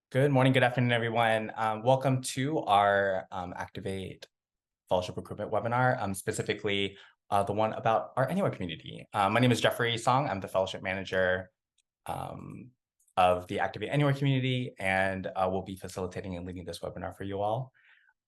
Good morning, good afternoon, everyone. Welcome to our Activate Fellowship Recruitment webinar, specifically the one about our Anywhere community. My name is Jeffrey Song. I'm the Fellowship Manager um, of the Activate Anywhere community, and we'll be facilitating and leading this webinar for you all.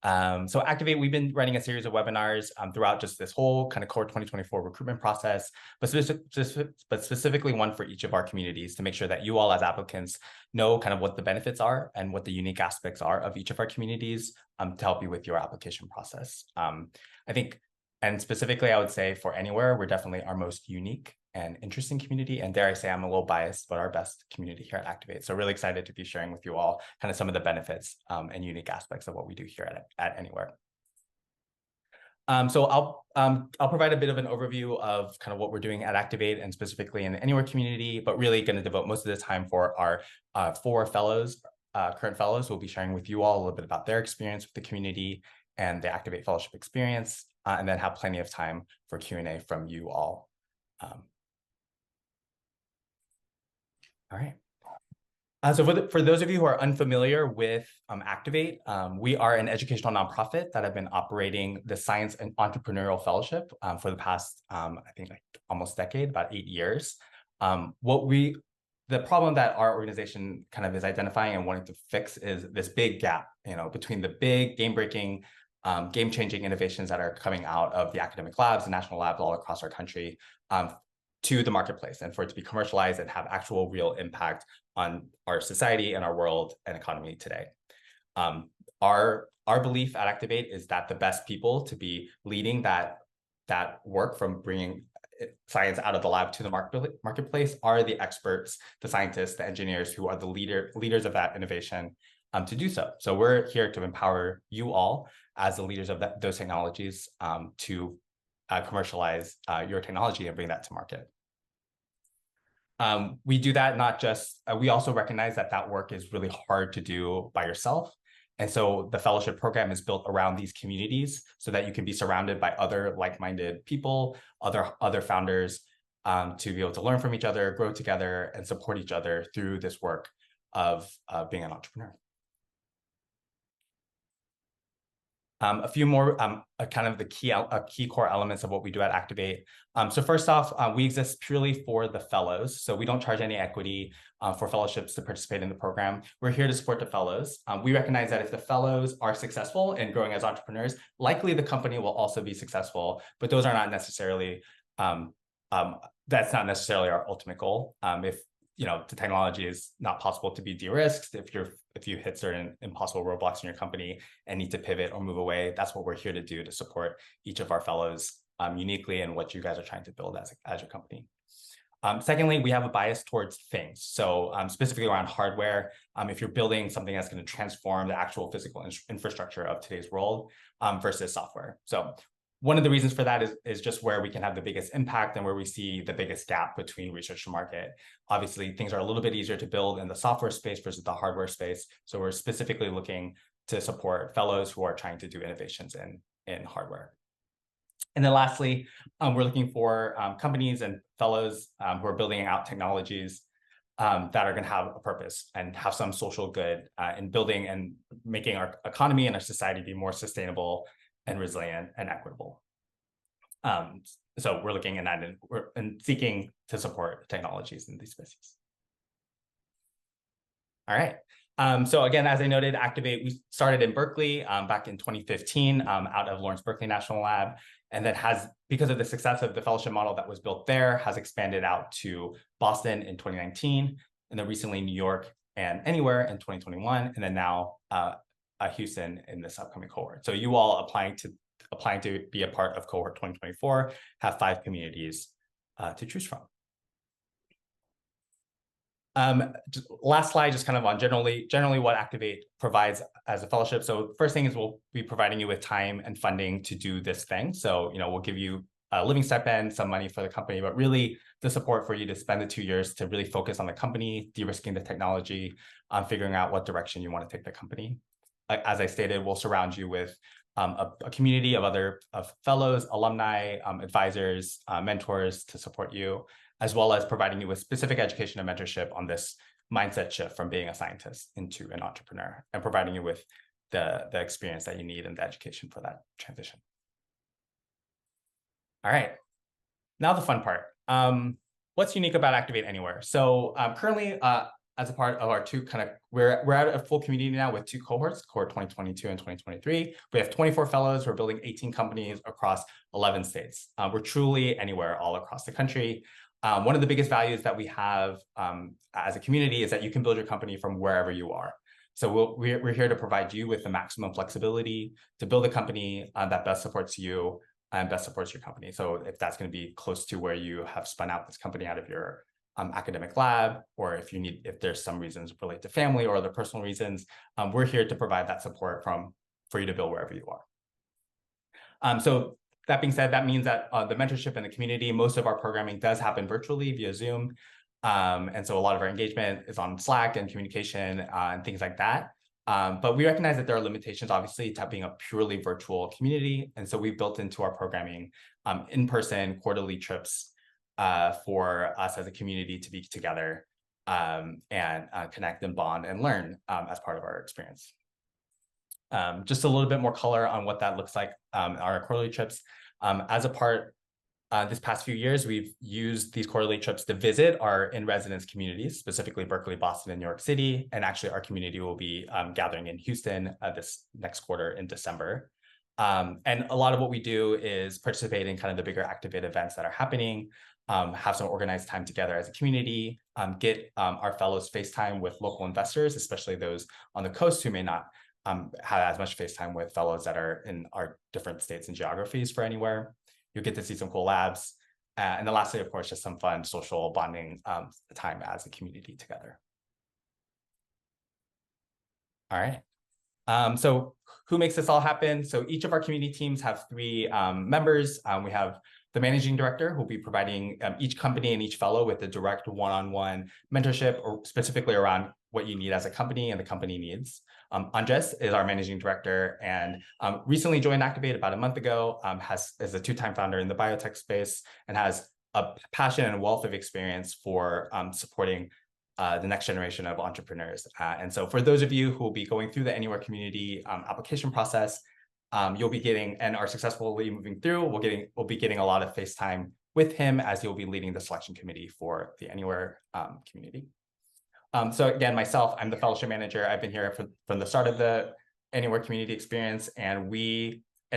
So Activate, we've been running a series of webinars throughout just this whole kind of core 2024 recruitment process, but specifically one for each of our communities to make sure that you all as applicants know kind of what the benefits are and what the unique aspects are of each of our communities to help you with your application process. I think, and specifically, I would say for Anywhere, we're definitely our most unique and interesting community. And dare I say, I'm a little biased, but our best community here at Activate. So really excited to be sharing with you all kind of some of the benefits and unique aspects of what we do here at Anywhere. So I'll provide a bit of an overview of kind of what we're doing at Activate and specifically in the Anywhere community, but really going to devote most of the time for our four fellows, current fellows, who will be sharing with you all a little bit about their experience with the community and the Activate Fellowship experience, and then have plenty of time for Q&A from you all. All right. So for those of you who are unfamiliar with Activate, we are an educational nonprofit that have been operating the Science and Entrepreneurial Fellowship for the past, I think, like almost decade, about 8 years. The problem that our organization kind of is identifying and wanting to fix is this big gap, between the big game-breaking, game-changing innovations that are coming out of the academic labs and national labs all across our country to the marketplace, and for it to be commercialized and have actual real impact on our society and our world and economy today. Our belief at Activate is that the best people to be leading that work from bringing science out of the lab to the marketplace are the experts, the scientists, the engineers who are the leaders of that innovation to do so. So we're here to empower you all as the leaders of those technologies to commercialize your technology and bring that to market. We do that not just, we also recognize that work is really hard to do by yourself. And so the fellowship program is built around these communities so that you can be surrounded by other like-minded people, other founders, to be able to learn from each other, grow together, and support each other through this work of being an entrepreneur. A few more kind of the key core elements of what we do at Activate. So first off, we exist purely for the fellows. So we don't charge any equity for fellowships to participate in the program. We're here to support the fellows. We recognize that if the fellows are successful in growing as entrepreneurs, likely the company will also be successful, but those are not necessarily, that's not necessarily our ultimate goal. If the technology is not possible to be de-risked, if you hit certain impossible roadblocks in your company and need to pivot or move away, that's what we're here to do, to support each of our fellows uniquely in what you guys are trying to build as your company. Secondly, we have a bias towards things. So specifically around hardware, if you're building something that's going to transform the actual physical infrastructure of today's world versus software. So one of the reasons for that is just where we can have the biggest impact and where we see the biggest gap between research to market. Obviously, things are a little bit easier to build in the software space versus the hardware space. So we're specifically looking to support fellows who are trying to do innovations in hardware. And then lastly, we're looking for companies and fellows who are building out technologies that are going to have a purpose and have some social good in building and making our economy and our society be more sustainable and resilient and equitable. So we're looking at that and seeking to support technologies in these spaces. All right. So again, as I noted, Activate, we started in Berkeley back in 2015 out of Lawrence Berkeley National Lab, and that has, because of the success of the fellowship model that was built there, has expanded out to Boston in 2019, and then recently New York and Anywhere in 2021, and then now Houston in this upcoming cohort. So you all applying to be a part of cohort 2024 have 5 communities to choose from. Last slide, just kind of on generally what Activate provides as a fellowship. So first thing is we'll be providing you with time and funding to do this thing. So we'll give you a living stipend, some money for the company, but really the support for you to spend the 2 years to really focus on the company, de-risking the technology, figuring out what direction you want to take the company. As I stated, we'll surround you with a community of fellows, alumni, advisors, mentors to support you, as well as providing you with specific education and mentorship on this mindset shift from being a scientist into an entrepreneur, and providing you with the experience that you need and the education for that transition. All right, now the fun part. What's unique about Activate Anywhere? So currently, as a part of our we're at a full community now with 2 cohorts, cohort 2022 and 2023. We have 24 fellows. We're building 18 companies across 11 states. We're truly anywhere all across the country. One of the biggest values that we have as a community is that you can build your company from wherever you are. So we're here to provide you with the maximum flexibility to build a company that best supports you and best supports your company. So if that's going to be close to where you have spun out this company out of your academic lab, or if there's some reasons related to family or other personal reasons, we're here to provide that support for you to build wherever you are. So that being said, that means that the mentorship and the community, most of our programming does happen virtually via Zoom. And so a lot of our engagement is on Slack and communication and things like that. But we recognize that there are limitations, obviously, to being a purely virtual community. And so we've built into our programming in-person quarterly trips for us as a community to be together and connect and bond and learn as part of our experience. Just a little bit more color on what that looks like our quarterly trips. As a part this past few years, we've used these quarterly trips to visit our in-residence communities, specifically Berkeley, Boston, and New York City. And actually, our community will be gathering in Houston this next quarter in December. And a lot of what we do is participate in kind of the bigger Activate events that are happening, have some organized time together as a community, get our fellows FaceTime with local investors, especially those on the coast who may not have as much FaceTime with fellows that are in our different states and geographies for Anywhere. You'll get to see some cool labs. And then lastly, of course, just some fun social bonding time as a community together. All right. So who makes this all happen? So each of our community teams have 3 members. We have the managing director, who will be providing each company and each fellow with a direct one-on-one mentorship, or specifically around what you need as a company and the company needs. Andres is our managing director and recently joined Activate about a month ago, is a 2-time founder in the biotech space and has a passion and wealth of experience for supporting the next generation of entrepreneurs. And so for those of you who will be going through the Anywhere community application process, you'll be getting, and are successfully moving through, we'll be getting a lot of FaceTime with him as you'll be leading the selection committee for the Anywhere community. So again, myself, I'm the fellowship manager. I've been here from the start of the Anywhere community experience, and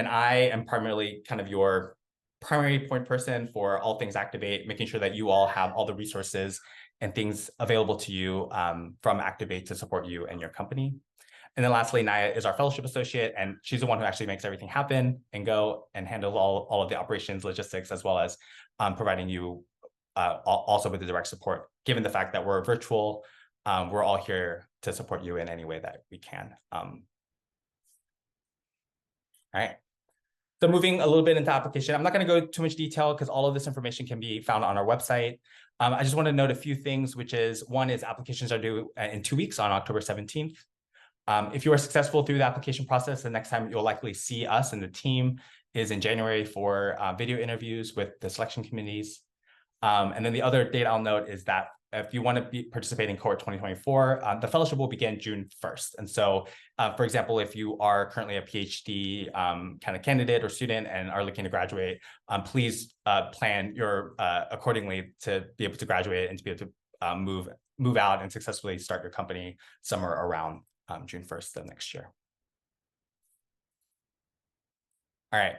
I am primarily kind of your primary point person for all things Activate, making sure that you all have all the resources and things available to you from Activate to support you and your company. And then lastly, Naya is our fellowship associate, and she's the one who actually makes everything happen and go and handle all of the operations, logistics, as well as providing you also with the direct support. Given the fact that we're virtual, we're all here to support you in any way that we can. All right. So moving a little bit into application, I'm not going to go too much detail because all of this information can be found on our website. I just want to note a few things, which is one is applications are due in 2 weeks on October 17th. If you are successful through the application process, the next time you'll likely see us and the team is in January for video interviews with the selection committees. And then the other date I'll note is that if you want to participate in cohort 2024, the fellowship will begin June 1st. And so, for example, if you are currently a PhD kind of candidate or student and are looking to graduate, please plan accordingly to be able to graduate and to be able to move out and successfully start your company somewhere around June 1st of next year. All right.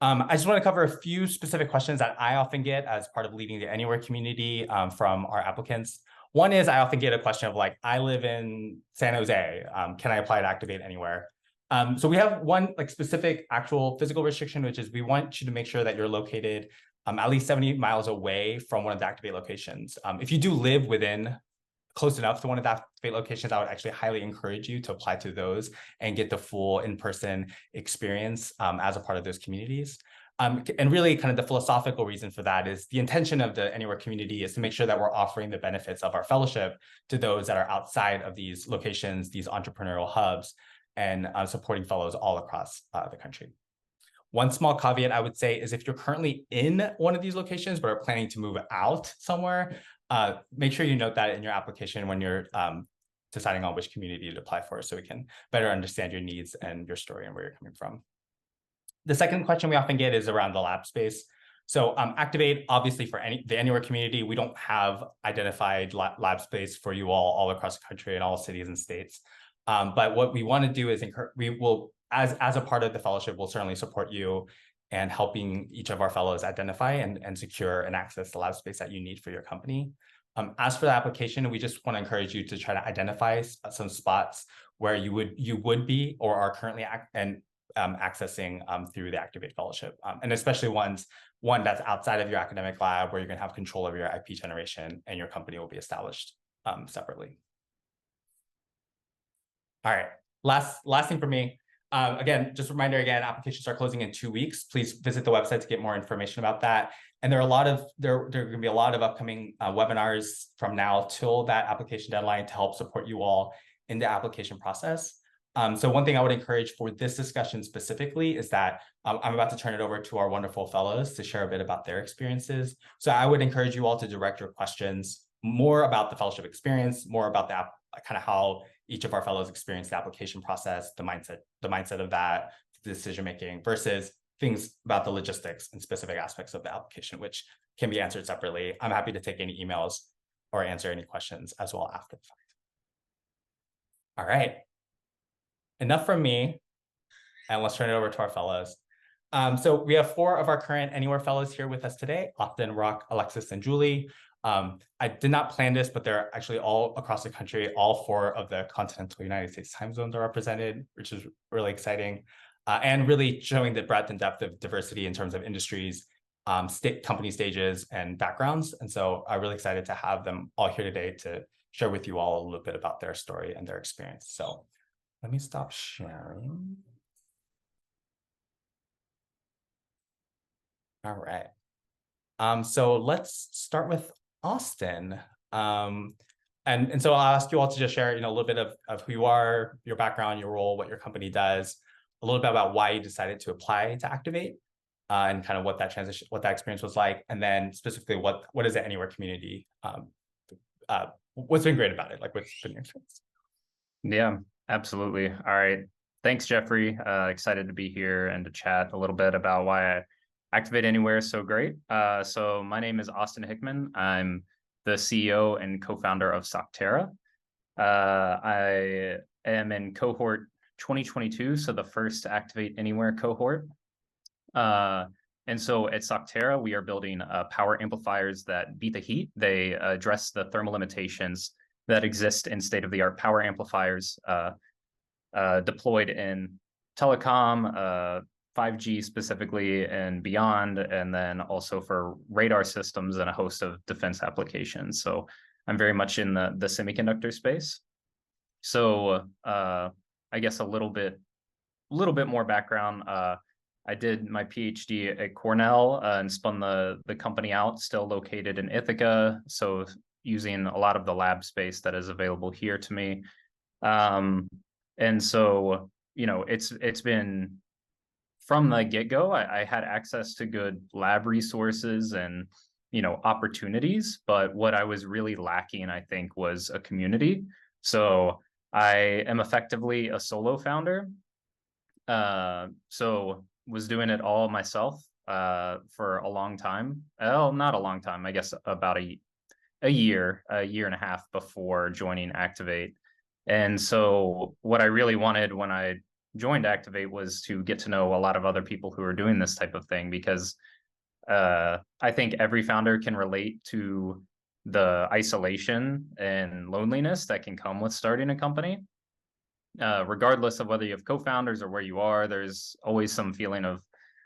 I just want to cover a few specific questions that I often get as part of leading the Anywhere community from our applicants. One is I often get a question of like, I live in San Jose. Can I apply to Activate Anywhere? So we have one like specific actual physical restriction, which is we want you to make sure that you're located at least 70 miles away from one of the Activate locations. If you do live within close enough to one of the Activate locations, I would actually highly encourage you to apply to those and get the full in-person experience as a part of those communities. And really kind of the philosophical reason for that is the intention of the Anywhere community is to make sure that we're offering the benefits of our fellowship to those that are outside of these locations, these entrepreneurial hubs, and supporting fellows all across the country. One small caveat I would say is if you're currently in one of these locations but are planning to move out somewhere, make sure you note that in your application when you're deciding on which community to apply for, so we can better understand your needs and your story and where you're coming from. The second question we often get is around the lab space. So Activate, obviously for the Anywhere community, we don't have identified lab space for you all across the country in all cities and states. But what we want to do is we will, as a part of the fellowship, we'll certainly support you and helping each of our fellows identify and secure and access the lab space that you need for your company. As for the application, we just want to encourage you to try to identify some spots where you would be or are currently accessing through the Activate Fellowship, and especially one that's outside of your academic lab where you're going to have control over your IP generation and your company will be established separately. All right, last thing for me. Again, just a reminder again, applications are closing in 2 weeks. Please visit the website to get more information about that. And there are going to be a lot of upcoming webinars from now till that application deadline to help support you all in the application process. So one thing I would encourage for this discussion specifically is that I'm about to turn it over to our wonderful fellows to share a bit about their experiences. So I would encourage you all to direct your questions more about the fellowship experience, more about the kind of how each of our fellows experience the application process, the mindset of that, the decision-making versus things about the logistics and specific aspects of the application, which can be answered separately. I'm happy to take any emails or answer any questions as well after the fact. All right. Enough from me, and let's turn it over to our fellows. So we have 4 of our current Anywhere fellows here with us today, Austin, Rock, Alexis, and Julie. I did not plan this, but they're actually all across the country. All 4 of the continental United States time zones are represented, which is really exciting, and really showing the breadth and depth of diversity in terms of industries, company stages, and backgrounds. And so I'm really excited to have them all here today to share with you all a little bit about their story and their experience. So let me stop sharing. All right. So let's start with Austin. And so I'll ask you all to just share, a little bit of who you are, your background, your role, what your company does, a little bit about why you decided to apply to Activate, and kind of what that experience was like, and then specifically what is the Anywhere community? What's been great about it? Like, what's been your experience? Yeah, absolutely. All right. Thanks, Jeffrey. Excited to be here and to chat a little bit about why Activate Anywhere is so great. So my name is Austin Hickman. I'm the CEO and co-founder of Socterra. I am in cohort 2022, so the first Activate Anywhere cohort. And so at Socterra, we are building power amplifiers that beat the heat. They address the thermal limitations that exist in state-of-the-art power amplifiers deployed in telecom, 5G specifically and beyond, and then also for radar systems and a host of defense applications. So I'm very much in the semiconductor space. So I guess a little bit more background. I did my PhD at Cornell and spun the company out, still located in Ithaca. So using a lot of the lab space that is available here to me. And so, it's been from the get-go, I had access to good lab resources and, opportunities, but what I was really lacking, I think, was a community. So I am effectively a solo founder. So was doing it all myself for a long time. Well, not a long time, I guess about a year and a half before joining Activate. And so what I really wanted when I joined Activate was to get to know a lot of other people who are doing this type of thing, because I think every founder can relate to the isolation and loneliness that can come with starting a company. Regardless of whether you have co-founders or where you are, there's always some feeling of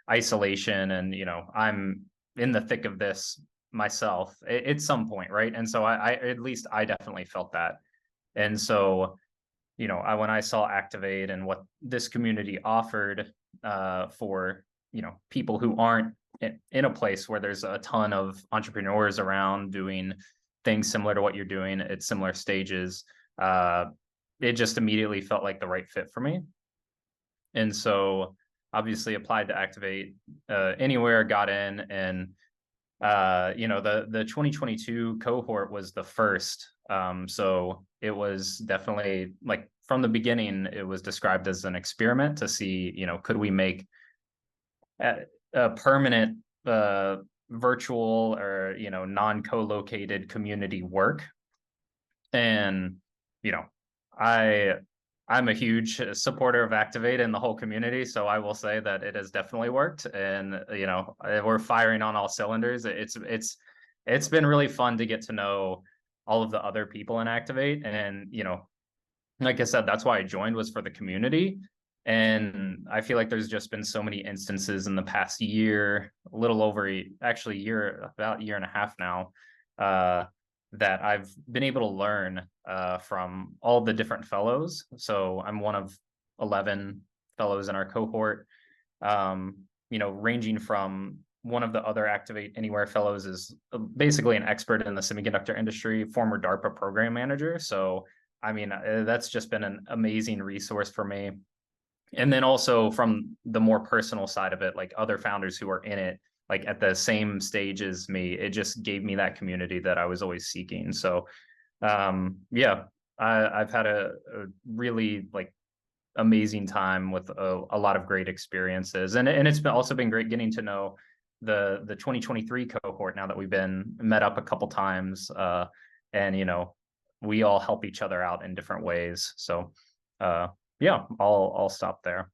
isolation. And, I'm in the thick of this myself at some point, right? And so I at least I definitely felt that. And so, when I saw Activate and what this community offered for, people who aren't in a place where there's a ton of entrepreneurs around doing things similar to what you're doing at similar stages, it just immediately felt like the right fit for me. And so obviously applied to Activate Anywhere, got in, and the 2022 cohort was the first. So it was definitely, like, from the beginning, it was described as an experiment to see, could we make a permanent virtual or non-co-located community work. And I'm a huge supporter of Activate in the whole community, so I will say that it has definitely worked, and we're firing on all cylinders. It's been really fun to get to know all of the other people in Activate, and like I said, that's why I joined, was for the community. And I feel like there's just been so many instances in the past year, a little over actually about a year and a half now, that I've been able to learn from all the different fellows. So I'm one of 11 fellows in our cohort, ranging from one of the other Activate Anywhere fellows is basically an expert in the semiconductor industry, former DARPA program manager. So, I mean, that's just been an amazing resource for me. And then also from the more personal side of it, like other founders who are in it, like at the same stage as me, it just gave me that community that I was always seeking. So I've had a really like amazing time with a lot of great experiences. And it's also been great getting to know the 2023 cohort now that we've been met up a couple times. And we all help each other out in different ways. So I'll stop there.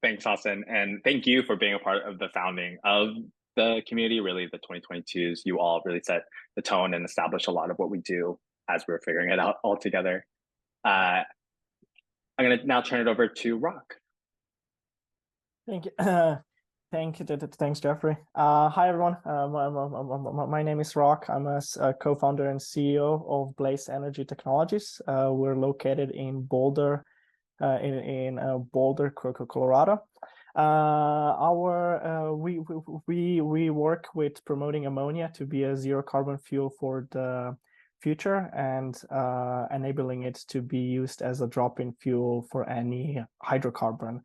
Thanks, Austin, and thank you for being a part of the founding of the community. Really, the 2022s, you all really set the tone and established a lot of what we do as we were figuring it out all together. I'm going to now turn it over to Rock. Thank you. Thanks, Jeffrey. Hi, everyone. My name is Rock. I'm a co-founder and CEO of Blaze Energy Technologies. We're located in Boulder, in Boulder, Colorado. We work with promoting ammonia to be a zero carbon fuel for the future, and enabling it to be used as a drop-in fuel for any hydrocarbon,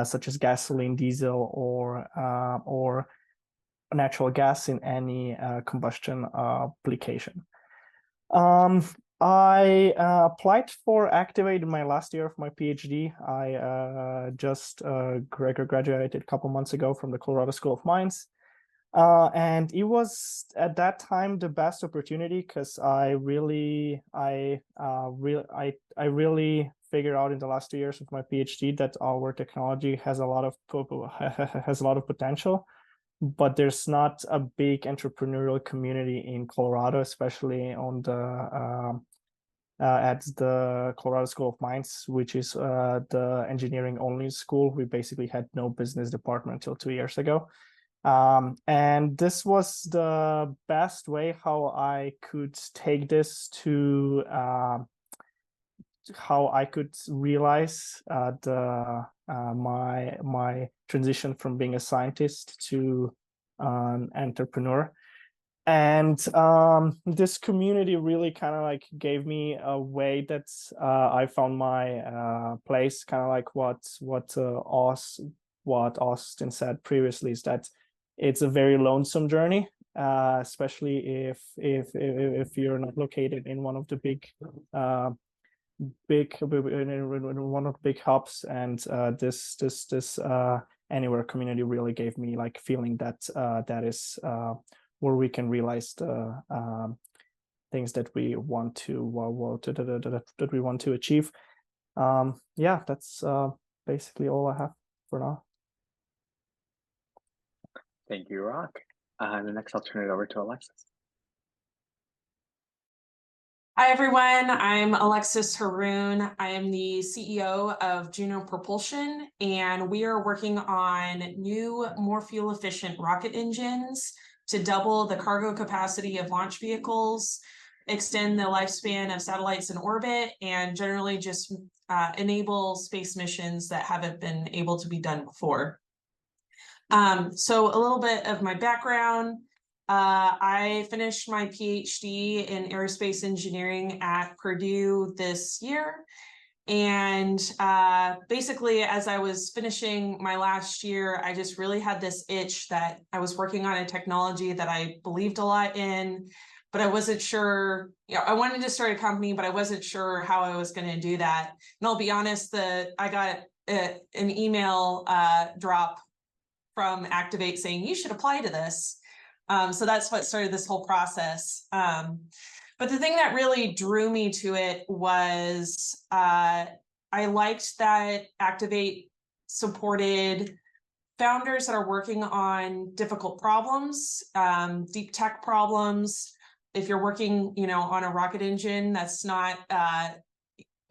such as gasoline, diesel, or natural gas in any combustion application. I applied for Activate in my last year of my PhD. I just graduated a couple months ago from the Colorado School of Mines. And it was at that time the best opportunity, because I really figured out in the last 2 years of my PhD that our technology has a lot of potential, but there's not a big entrepreneurial community in Colorado, especially on the at the Colorado School of Mines, which is the engineering only school. We basically had no business department until 2 years ago. And this was the best way how I could take this to how I could realize my transition from being a scientist to an entrepreneur. And this community really kind of like gave me a way that I found my place. Kind of like what Austin said previously, is that it's a very lonesome journey, especially if you're not located in one of the big hubs. And this Anywhere community really gave me like feeling that that is where we can realize the things that we want to achieve. Yeah, that's basically all I have for now. Thank you, Rock. The next, I'll turn it over to Alexis. Hi, everyone. I'm Alexis Haroon. I am the CEO of Juno Propulsion, and we are working on new, more fuel-efficient rocket engines to double the cargo capacity of launch vehicles, extend the lifespan of satellites in orbit, and generally just enable space missions that haven't been able to be done before. So a little bit of my background. I finished my PhD in aerospace engineering at Purdue this year, And basically, as I was finishing my last year, I just really had this itch that I was working on a technology that I believed a lot in, but I wasn't sure, I wanted to start a company, but I wasn't sure how I was going to do that. And I'll be honest, I got an email drop from Activate saying, you should apply to this. So that's what started this whole process. But the thing that really drew me to it was I liked that Activate supported founders that are working on difficult problems, deep tech problems. If you're working, on a rocket engine, that's not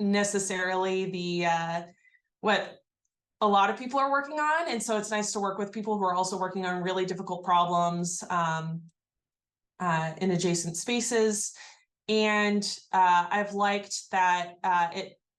necessarily the what a lot of people are working on. And so it's nice to work with people who are also working on really difficult problems in adjacent spaces. And I've liked that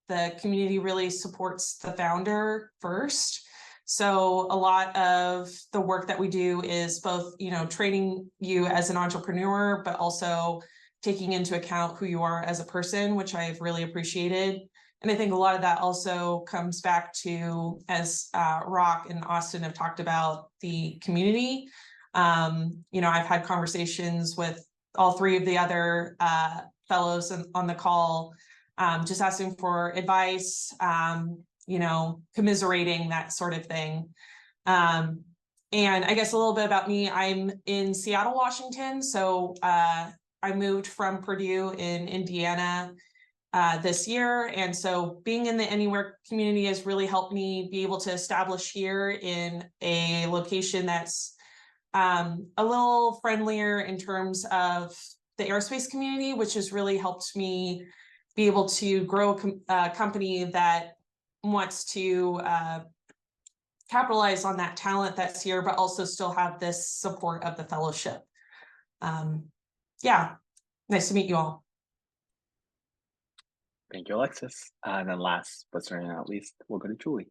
the community really supports the founder first. So a lot of the work that we do is both, training you as an entrepreneur, but also taking into account who you are as a person, which I've really appreciated. And I think a lot of that also comes back to, as Rock and Austin have talked about, the community. I've had conversations with all three of the other fellows on the call, just asking for advice, commiserating, that sort of thing. And I guess a little bit about me, I'm in Seattle, Washington. So I moved from Purdue in Indiana this year. And so being in the Anywhere community has really helped me be able to establish here in a location that's a little friendlier in terms of the aerospace community, which has really helped me be able to grow a company that wants to capitalize on that talent that's here, but also still have this support of the fellowship. Yeah, nice to meet you all. Thank you, Alexis. And then last but certainly not least, we'll go to Julie.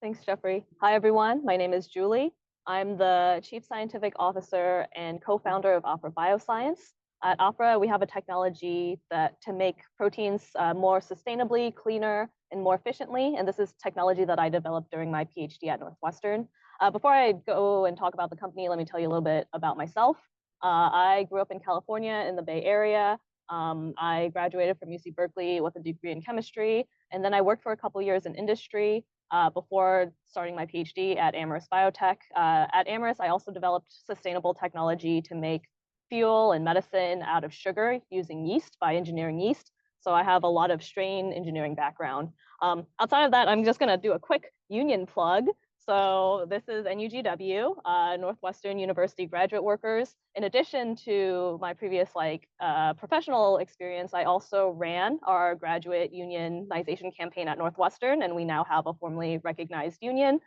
Thanks, Jeffrey. Hi, everyone. My name is Julie. I'm the Chief Scientific Officer and co-founder of Opera Bioscience. At Opera, we have a technology to make proteins more sustainably, cleaner, and more efficiently. And this is technology that I developed during my PhD at Northwestern. Before I go and talk about the company, let me tell you a little bit about myself. I grew up in California in the Bay Area. I graduated from UC Berkeley with a degree in chemistry, and then I worked for a couple years in industry before starting my PhD at Amyris Biotech. At Amyris, I also developed sustainable technology to make fuel and medicine out of sugar using yeast, by engineering yeast. So I have a lot of strain engineering background. Outside of that, I'm just going to do a quick union plug. So this is NUGW, Northwestern University graduate workers. In addition to my previous professional experience, I also ran our graduate unionization campaign at Northwestern, and we now have a formally recognized union.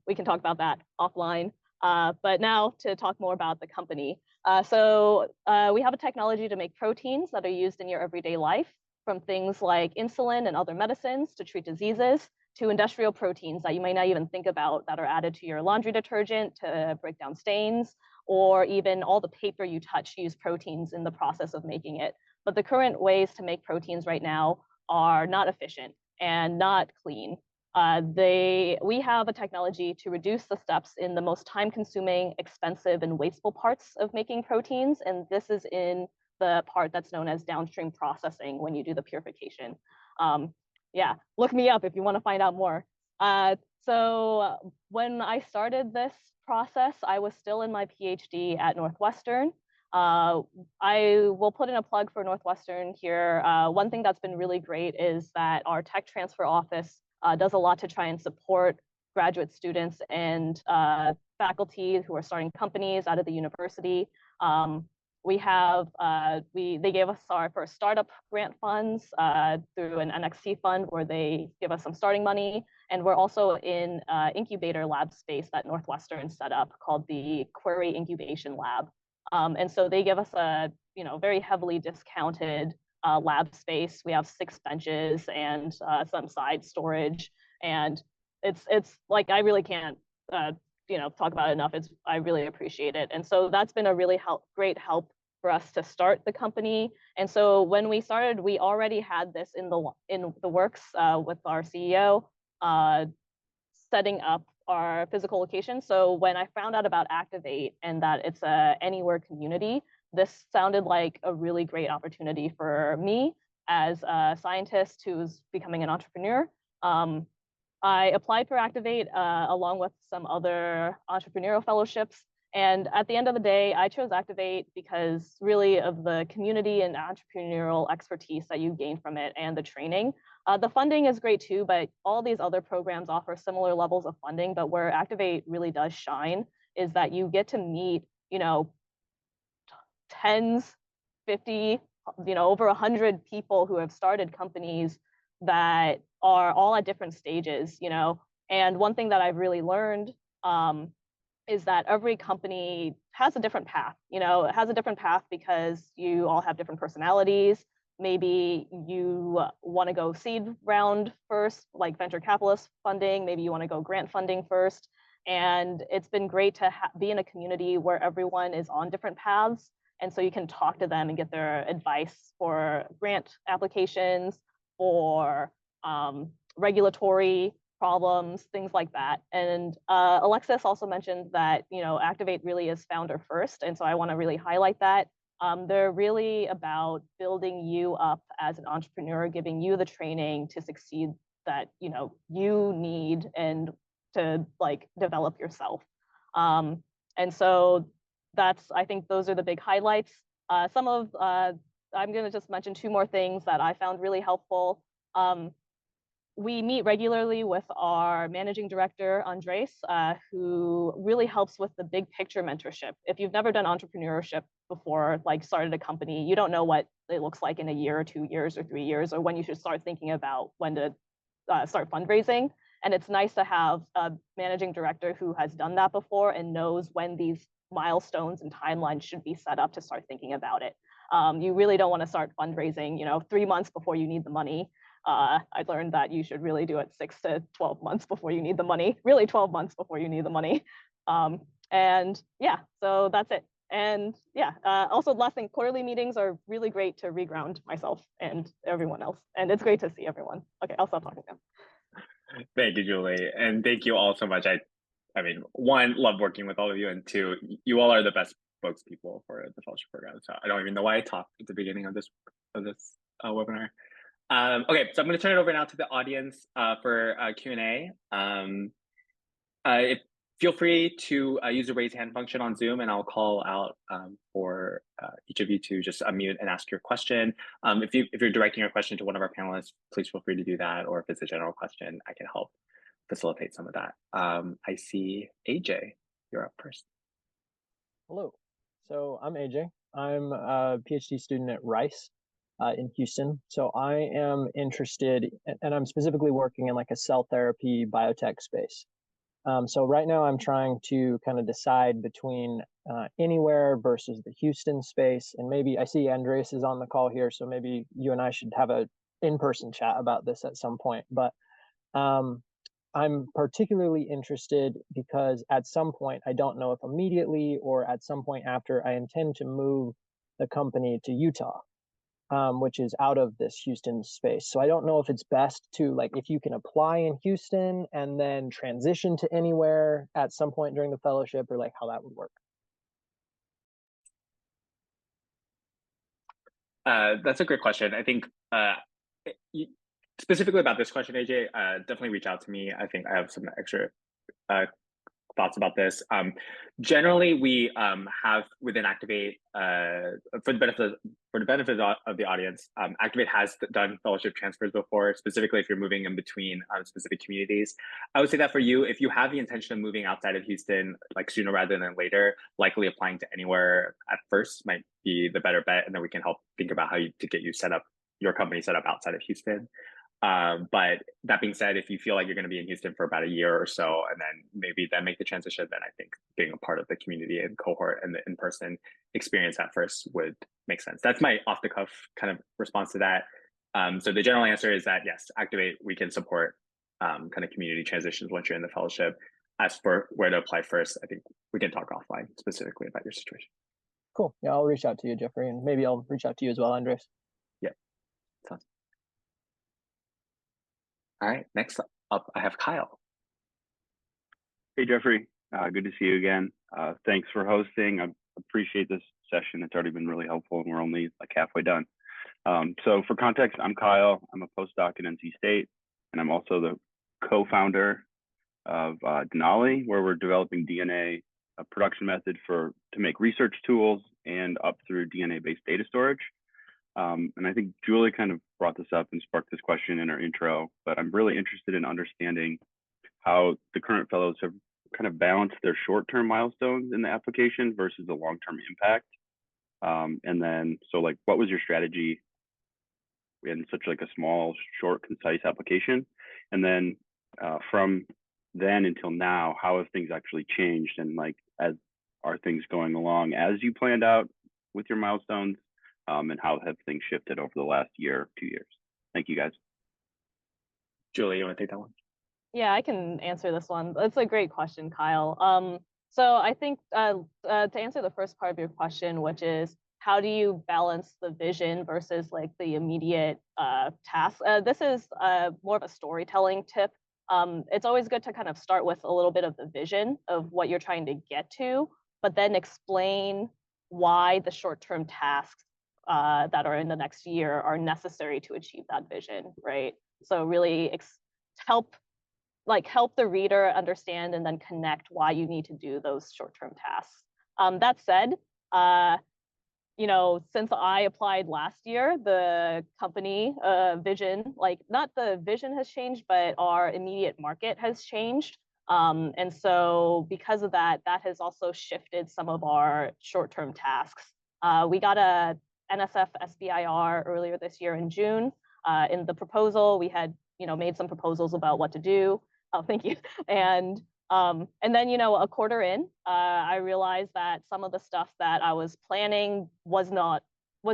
We can talk about that offline. But now to talk more about the company. We have a technology to make proteins that are used in your everyday life, from things like insulin and other medicines to treat diseases, to industrial proteins that you might not even think about that are added to your laundry detergent to break down stains, or even all the paper you touch use proteins in the process of making it. But the current ways to make proteins right now are not efficient and not clean. We have a technology to reduce the steps in the most time-consuming, expensive, and wasteful parts of making proteins, and this is in the part that's known as downstream processing when you do the purification. Yeah, look me up if you want to find out more. So when I started this process, I was still in my PhD at Northwestern. I will put in a plug for Northwestern here. One thing that's been really great is that our tech transfer office does a lot to try and support graduate students and faculty who are starting companies out of the university. They gave us our first startup grant funds through an NXT fund where they give us some starting money. And we're also in incubator lab space that Northwestern set up called the Query Incubation Lab. And so they give us a very heavily discounted lab space. We have 6 benches and some side storage. And it's like, I really can't talk about it enough. I really appreciate it. And so that's been a really great help for us to start the company. And so when we started, we already had this in the works with our CEO, setting up our physical location. So when I found out about Activate and that it's a anywhere community, this sounded like a really great opportunity for me as a scientist who's becoming an entrepreneur. I applied for Activate along with some other entrepreneurial fellowships. And at the end of the day, I chose Activate because really of the community and entrepreneurial expertise that you gain from it and the training. The funding is great too, but all these other programs offer similar levels of funding. But where Activate really does shine is that you get to meet, tens, 50, over 100 people who have started companies that are all at different stages, And one thing that I've really learned is that every company has a different path, it has a different path because you all have different personalities. Maybe you want to go seed round first, like venture capitalist funding. Maybe you want to go grant funding first. And it's been great to be in a community where everyone is on different paths. And so you can talk to them and get their advice for grant applications, for regulatory problems, things like that. And Alexis also mentioned that, Activate really is founder first. And so I want to really highlight that. They're really about building you up as an entrepreneur, giving you the training to succeed that, you need and to develop yourself. And so I think those are the big highlights. I'm going to just mention two more things that I found really helpful. We meet regularly with our managing director, Andres, who really helps with the big picture mentorship. If you've never done entrepreneurship before, started a company, you don't know what it looks like in a year or 2 years or 3 years, or when you should start thinking about when to start fundraising. And it's nice to have a managing director who has done that before and knows when these milestones and timelines should be set up to start thinking about it. You really don't want to start fundraising, 3 months before you need the money. I learned that you should really do it 6 to 12 months before you need the money, really 12 months before you need the money. And yeah, so that's it. And yeah, also last thing, quarterly meetings are really great to reground myself and everyone else. And it's great to see everyone. Okay, I'll stop talking now. Thank you, Julie. And thank you all so much. I mean, one, love working with all of you. And two, you all are the best spokespeople for the fellowship program. So I don't even know why I talked at the beginning of this webinar. Okay, so I'm going to turn it over now to the audience for Q&A. Feel free to use the raise hand function on Zoom, and I'll call out for each of you to just unmute and ask your question. If you're directing your question to one of our panelists, please feel free to do that. Or if it's a general question, I can help facilitate some of that. I see AJ, you're up first. Hello, so I'm AJ. I'm a PhD student at Rice in Houston. So I am interested, and I'm specifically working in a cell therapy biotech space. So right now I'm trying to kind of decide between anywhere versus the Houston space. And maybe I see Andreas is on the call here, so maybe you and I should have a in-person chat about this at some point. But I'm particularly interested because at some point, I don't know if immediately or at some point after, I intend to move the company to Utah, which is out of this Houston space. So I don't know if it's best to if you can apply in Houston and then transition to anywhere at some point during the fellowship, or how that would work. That's a great question. I think specifically about this question, AJ, definitely reach out to me. I think I have some extra thoughts about this. Generally, we have within Activate, for the benefit of the audience, Activate has done fellowship transfers before, specifically if you're moving in between specific communities. I would say that for you, if you have the intention of moving outside of Houston, sooner rather than later, likely applying to anywhere at first might be the better bet, and then we can help think about how to get you set up, your company set up outside of Houston. But that being said, if you feel like you're going to be in Houston for about a year or so, and then maybe then make the transition, then I think being a part of the community and cohort and the in-person experience at first would make sense. That's my off-the-cuff kind of response to that. So the general answer is that yes, Activate, we can support kind of community transitions once you're in the fellowship. As for where to apply first, I think we can talk offline specifically about your situation. Cool. Yeah, I'll reach out to you, Jeffrey, and maybe I'll reach out to you as well, Andres. Yeah. Sounds. All right. Next up, I have Kyle. Hey, Jeffrey. Good to see you again. Thanks for hosting. I appreciate this session. It's already been really helpful, and we're only like halfway done. So for context, I'm Kyle. I'm a postdoc at NC State, and I'm also the co-founder of Denali, where we're developing DNA, a production method to make research tools and up through DNA-based data storage. And I think Julie kind of brought this up and sparked this question in her intro, but I'm really interested in understanding how the current fellows have kind of balanced their short-term milestones in the application versus the long-term impact. And then, so like, what was your strategy in such like a small, short, concise application? And then from then until now, how have things actually changed? And like, are things going along as you planned out with your milestones? And how have things shifted over the last year, 2 years? Thank you, guys. Julie, you want to take that one? Yeah, I can answer this one. It's a great question, Kyle. So I think to answer the first part of your question, which is how do you balance the vision versus like the immediate task? This is more of a storytelling tip. It's always good to kind of start with a little bit of the vision of what you're trying to get to, but then explain why the short-term tasks that are in the next year are necessary to achieve that vision, right? So really help the reader understand and then connect why you need to do those short-term tasks. That said, since I applied last year, the company vision, like not the vision has changed, but our immediate market has changed. And so because of that, that has also shifted some of our short-term tasks. We got a NSF SBIR earlier this year in June. In the proposal, we had made some proposals about what to do. Oh, thank you. And then, a quarter in, I realized that some of the stuff that I was planning was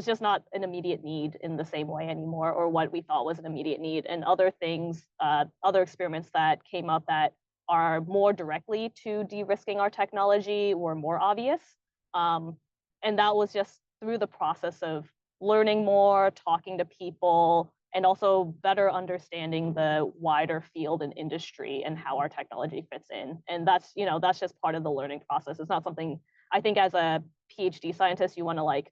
just not an immediate need in the same way anymore, or what we thought was an immediate need. And other things, other experiments that came up that are more directly to de-risking our technology were more obvious. And that was just through the process of learning more, talking to people, and also better understanding the wider field and industry and how our technology fits in. And that's just part of the learning process. It's not something, I think as a PhD scientist, you want to like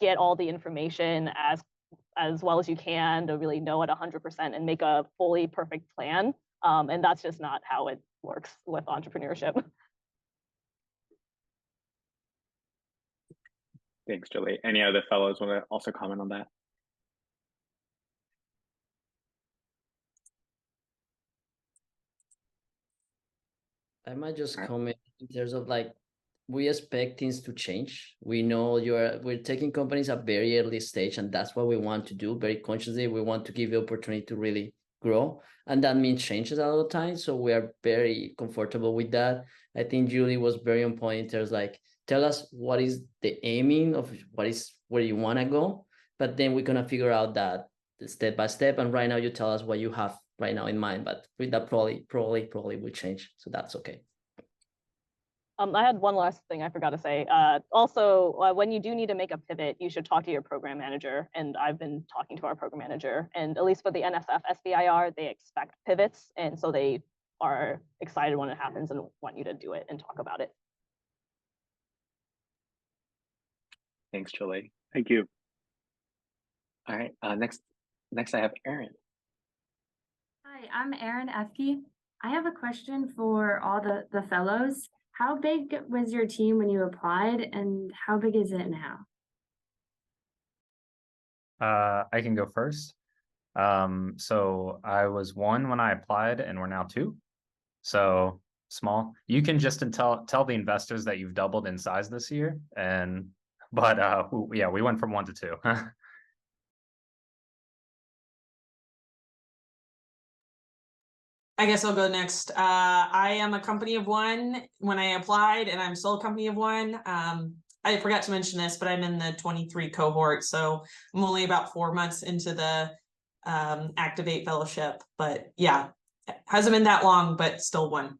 get all the information as well as you can to really know it 100% and make a fully perfect plan. And that's just not how it works with entrepreneurship. Thanks, Julie. Any other fellows want to also comment on that? I might just comment in terms of like, we expect things to change. We know we're taking companies at very early stage, and that's what we want to do very consciously. We want to give the opportunity to really grow, and that means changes a lot of times. So we are very comfortable with that. I think Julie was very on point in terms like, tell us what is the aiming of where you want to go, but then we're gonna figure out that step by step. And right now you tell us what you have right now in mind, but with that probably will change. So that's okay. I had one last thing I forgot to say. Also, when you do need to make a pivot, you should talk to your program manager. And I've been talking to our program manager. And at least for the NSF SBIR, they expect pivots. And so they are excited when it happens and want you to do it and talk about it. Thanks, Julie. Thank you. All right, next I have Erin. Hi, I'm Erin Efke. I have a question for all the fellows. How big was your team when you applied, and how big is it now? I can go first. So I was 1 when I applied, and we're now 2. So small. You can just tell the investors that you've doubled in size this year, but yeah, we went from 1 to 2. I guess I'll go next. I am a company of 1 when I applied, and I'm still a company of 1. I forgot to mention this, but I'm in the 23 cohort, so I'm only about 4 months into the Activate Fellowship. But yeah, it hasn't been that long, but still 1.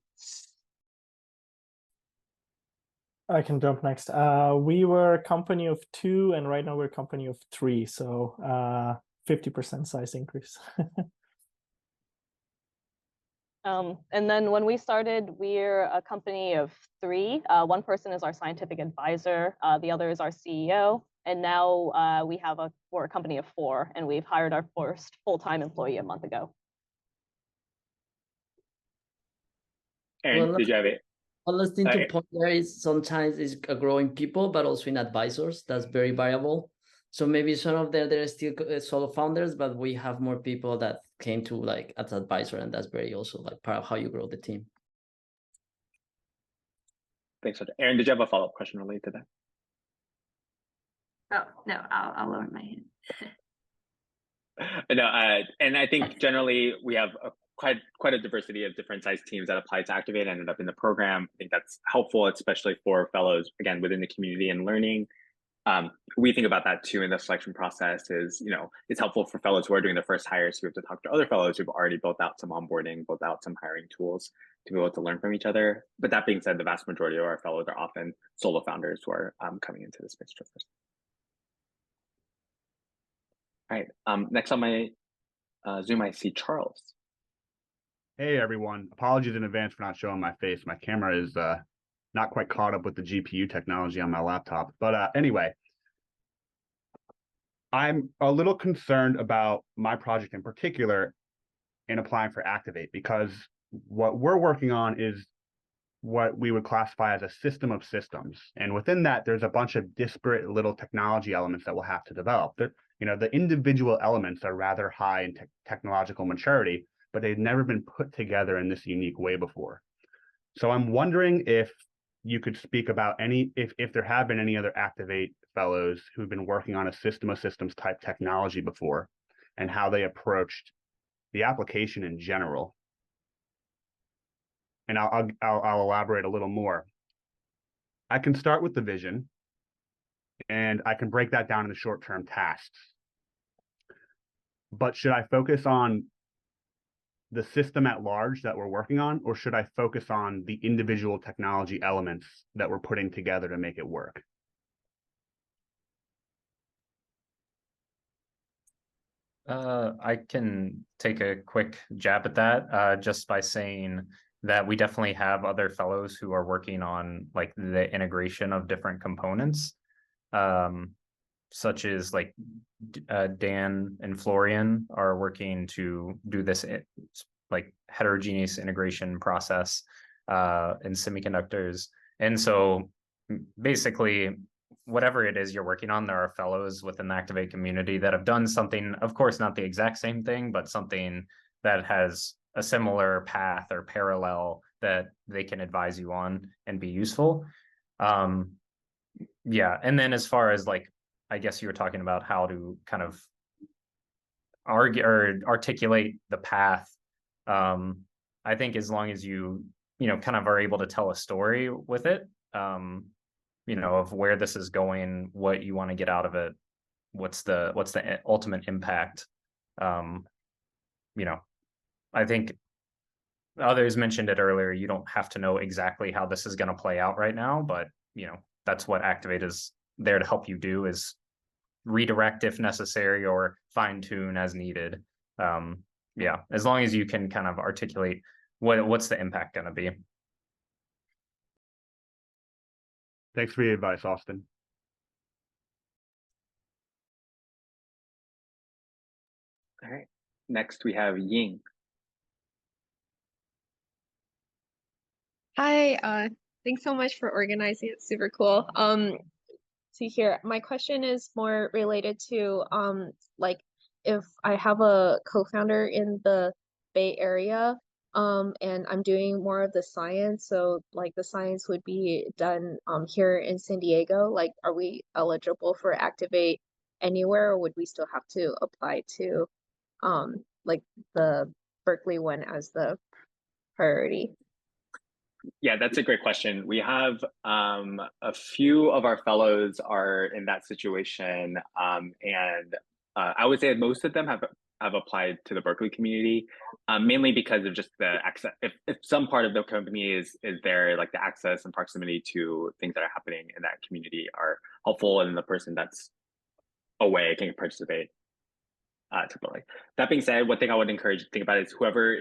I can jump next. We were a company of 2, and right now we're a company of 3. So 50% size increase. And then when we started, we're a company of 3. One person is our scientific advisor, the other is our CEO, and now we're a company of 4, and we've hired our first full-time employee a month ago. Aaron, did you have it? One last thing to point there is sometimes it's growing people, but also in advisors. That's very variable. So maybe some of them, they're still solo founders, but we have more people that came to like as advisor, and that's very also like part of how you grow the team. Thanks for that. Aaron, did you have a follow-up question related to that? Oh, no, I'll lower my hand. No, and I think generally we have quite a diversity of different size teams that applied to Activate and ended up in the program. I think that's helpful, especially for fellows, again, within the community and learning. We think about that too in the selection process is, it's helpful for fellows who are doing their first hire. So we have to talk to other fellows who've already built out some onboarding, built out some hiring tools to be able to learn from each other. But that being said, the vast majority of our fellows are often solo founders who are coming into the space first. All right, next on my Zoom, I see Charles. Hey everyone, apologies in advance for not showing my face. My camera is not quite caught up with the GPU technology on my laptop. But anyway, I'm a little concerned about my project in particular in applying for Activate, because what we're working on is what we would classify as a system of systems. And within that, there's a bunch of disparate little technology elements that we'll have to develop. The individual elements are rather high in technological maturity, but they've never been put together in this unique way before. So I'm wondering if you could speak about if there have been any other Activate fellows who've been working on a system of systems type technology before, and how they approached the application in general. And I'll elaborate a little more. I can start with the vision, and I can break that down into short-term tasks. But should I focus on the system at large that we're working on, or should I focus on the individual technology elements that we're putting together to make it work? I can take a quick jab at that just by saying that we definitely have other fellows who are working on like the integration of different components, such as like Dan and Florian are working to do this like heterogeneous integration process in semiconductors. And so basically, whatever it is you're working on, there are fellows within the Activate community that have done something, of course, not the exact same thing, but something that has a similar path or parallel that they can advise you on and be useful. Yeah, and then as far as like, I guess you were talking about how to kind of argue or articulate the path. I think as long as you kind of are able to tell a story with it, of where this is going, what you want to get out of it, what's the ultimate impact. I think others mentioned it earlier. You don't have to know exactly how this is going to play out right now, but that's what Activate is there to help you do, is redirect if necessary or fine tune as needed. Yeah, as long as you can kind of articulate what's the impact going to be. Thanks for your advice, Austin. All right, next we have Ying. Hi, thanks so much for organizing it. Super cool. See here, my question is more related to like if I have a co-founder in the Bay Area, and I'm doing more of the science, so like the science would be done here in San Diego. Like, are we eligible for Activate anywhere, or would we still have to apply to like the Berkeley one as the priority? Yeah, that's a great question. We have a few of our fellows are in that situation, and I would say most of them have have applied to the Berkeley community, mainly because of just the access. If some part of the company is there, like the access and proximity to things that are happening in that community are helpful, and the person that's away can participate typically. That being said, one thing I would encourage you to think about is whoever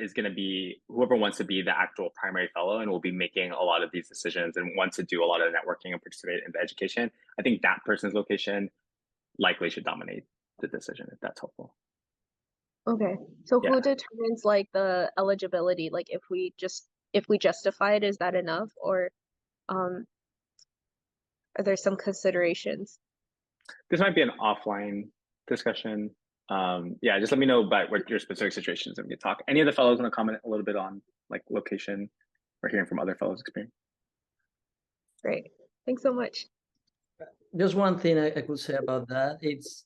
wants to be the actual primary fellow and will be making a lot of these decisions and wants to do a lot of networking and participate in the education, I think that person's location likely should dominate the decision, if that's helpful. Okay, so Yeah. who determines like the eligibility? Like if we justify it, is that enough, or are there some considerations? This might be an offline discussion. Yeah, just let me know about what your specific situations and we can talk. Any of the fellows want to comment a little bit on like location or hearing from other fellows' experience? Great, thanks so much. Just one thing I could say about that. It's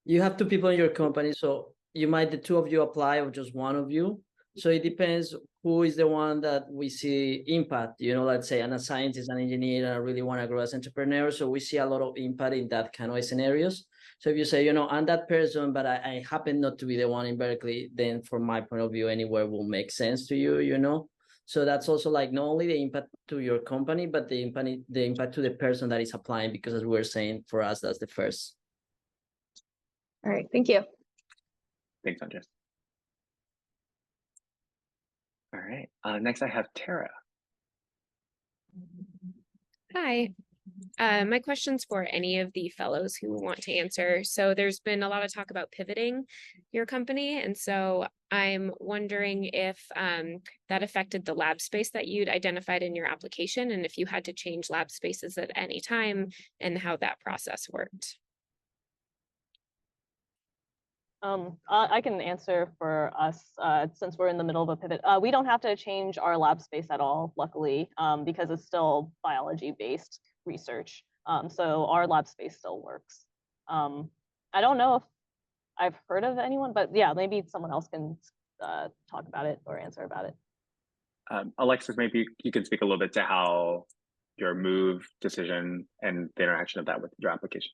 you have two people in your company, so you might the two of you apply or just one of you. So it depends who is the one that we see impact. You know, let's say I'm a scientist, an engineer, and I really want to grow as entrepreneur. So we see a lot of impact in that kind of scenarios. So if you say, you know, I'm that person, but I happen not to be the one in Berkeley, then from my point of view, anywhere will make sense to you, you know. So that's also like not only the impact to your company, but the impact to the person that is applying, because as we were saying, for us, that's the first. All right, thank you. Thanks, Andres. All right, next I have Tara. Hi. My question's for any of the fellows who want to answer. So there's been a lot of talk about pivoting your company. And so I'm wondering if that affected the lab space that you'd identified in your application, and if you had to change lab spaces at any time and how that process worked. I can answer for us since we're in the middle of a pivot. We don't have to change our lab space at all, luckily, because it's still biology-based research. So our lab space still works. I don't know if I've heard of anyone, but yeah, maybe someone else can talk about it or answer about it. Alexis, maybe you can speak a little bit to how your move decision and the interaction of that with your application.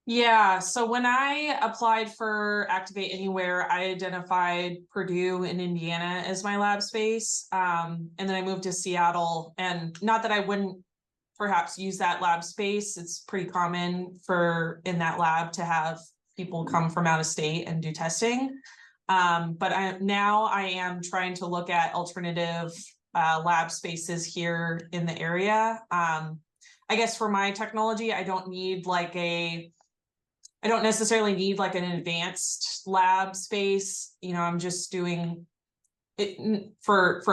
Yeah, so when I applied for Activate Anywhere, I identified Purdue in Indiana as my lab space. And then I moved to Seattle, and not that I wouldn't perhaps use that lab space. It's pretty common in that lab to have people come from out of state and do testing. But now I am trying to look at alternative lab spaces here in the area. I guess for my technology, I don't necessarily need like an advanced lab space. You know, I'm just doing it for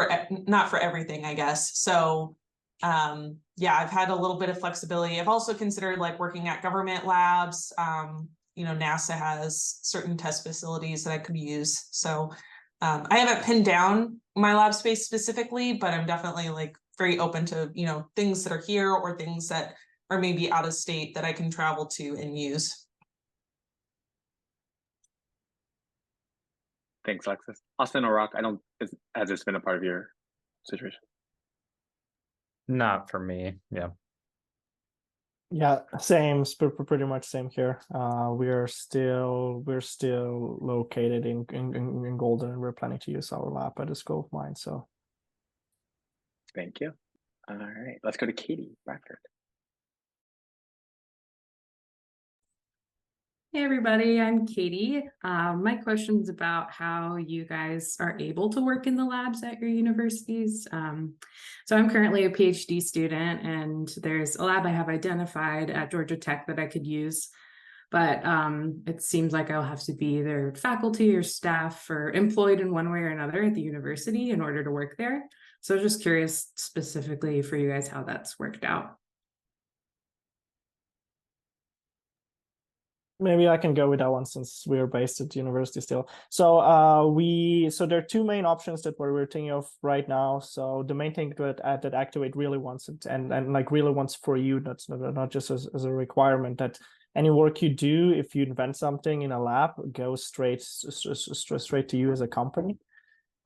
not for everything, I guess. So yeah, I've had a little bit of flexibility. I've also considered like working at government labs. You know, NASA has certain test facilities that I could use. So I haven't pinned down my lab space specifically, but I'm definitely like very open to, you know, things that are here or things that are maybe out of state that I can travel to and use. Thanks, Alexis. Austin or Rock, has this been a part of your situation? Not for me. Yeah. Yeah, same, pretty much same here. We're still located in Golden, and we're planning to use our lab at the School of Mines. So thank you. All right, let's go to Katie Bradford. Hey everybody, I'm Katie. My question's about how you guys are able to work in the labs at your universities. So I'm currently a PhD student, and there's a lab I have identified at Georgia Tech that I could use, but it seems like I'll have to be either faculty or staff or employed in one way or another at the university in order to work there. So I was just curious specifically for you guys how that's worked out. maybe I can go with that one since we're based at the university still. So so there are two main options that we're thinking of right now. So the main thing that Activate really wants it and like really wants for you, that's not just as a requirement, that any work you do, if you invent something in a lab, goes straight to you as a company.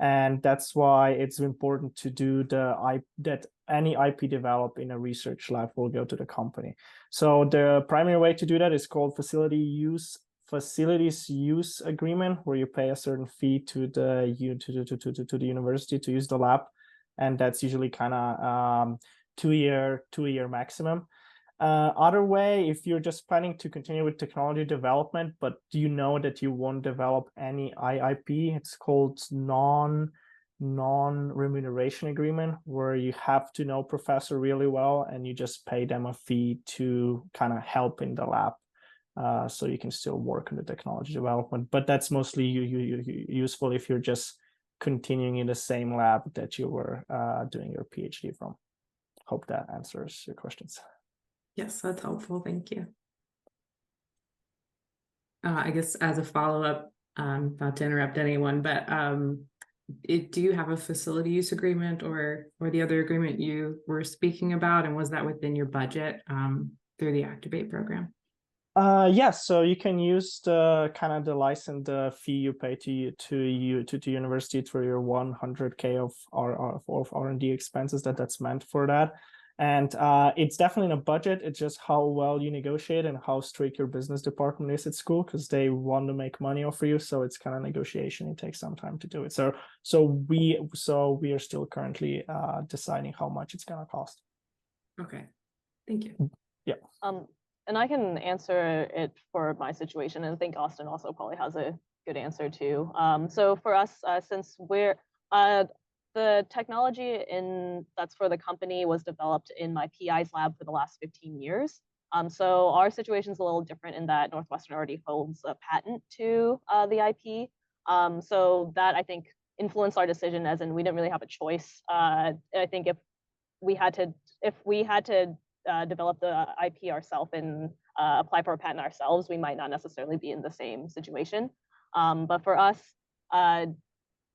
And that's why it's important to do that any IP developed in a research lab will go to the company. So the primary way to do that is called facility use facilities use agreement where you pay a certain fee to the university to use the lab, and that's usually kind of 2-year maximum. Other way, if you're just planning to continue with technology development, but you know that you won't develop any IIP, it's called non-remuneration agreement, where you have to know professor really well and you just pay them a fee to kind of help in the lab. So you can still work on the technology development, but that's mostly useful if you're just continuing in the same lab that you were doing your PhD from. Hope that answers your questions. Yes, that's helpful. Thank you. I guess as a follow-up, not to interrupt anyone, but do you have a facility use agreement or the other agreement you were speaking about, and was that within your budget through the Activate program? Yes, so you can use the kind of the license fee you pay to university for your 100K of R&D expenses that's meant for that. And it's definitely in a budget. It's just how well you negotiate and how strict your business department is at school, because they want to make money off for you. So it's kind of negotiation. It takes some time to do it. So we are still currently deciding how much it's going to cost. Okay, thank you. Yeah. And I can answer it for my situation, and I think Austin also probably has a good answer too. So for us, since we're the technology that's for the company was developed in my PI's lab for the last 15 years. So our situation is a little different in that Northwestern already holds a patent to the IP. So that, I think, influenced our decision, as in we didn't really have a choice. I think if we had to develop the IP ourselves and apply for a patent ourselves, we might not necessarily be in the same situation. But for us,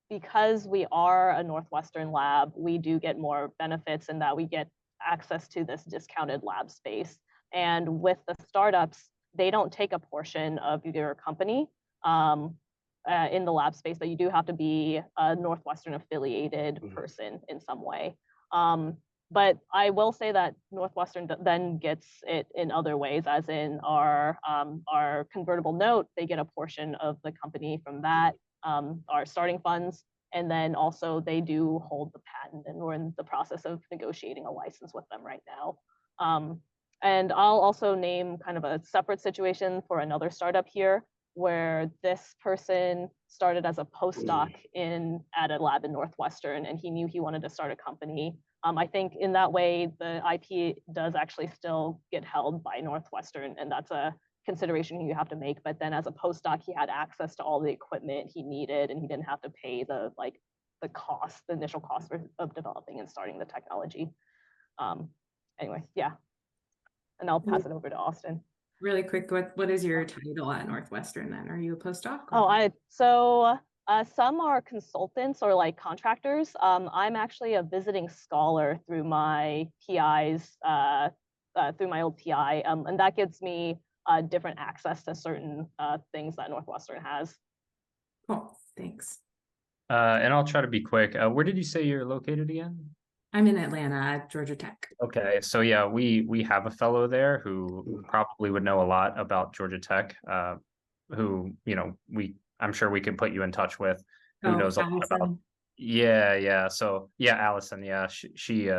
because we are a Northwestern lab, we do get more benefits in that we get access to this discounted lab space. And with the startups, they don't take a portion of your company in the lab space, but you do have to be a Northwestern affiliated person in some way. But I will say that Northwestern then gets it in other ways, as in our convertible note, they get a portion of the company from that, our starting funds, and then also they do hold the patent, and we're in the process of negotiating a license with them right now. And I'll also name kind of a separate situation for another startup here, where this person started as a postdoc at a lab in Northwestern, and he knew he wanted to start a company. I think in that way, the IP does actually still get held by Northwestern, and that's a consideration you have to make. But then as a postdoc, he had access to all the equipment he needed, and he didn't have to pay the initial cost of developing and starting the technology. Anyway, yeah. And I'll pass it over to Austin. Really quick, what is your title at Northwestern then? Are you a postdoc? Some are consultants or like contractors. I'm actually a visiting scholar through my PI's, through my old PI, and that gives me different access to certain things that Northwestern has. Cool, thanks. And I'll try to be quick. Where did you say you're located again? I'm in Atlanta at Georgia Tech. Okay, so yeah, we have a fellow there who probably would know a lot about Georgia Tech, who, I'm sure we can put you in touch with, who knows a lot about. Yeah. So yeah, Allison, yeah, she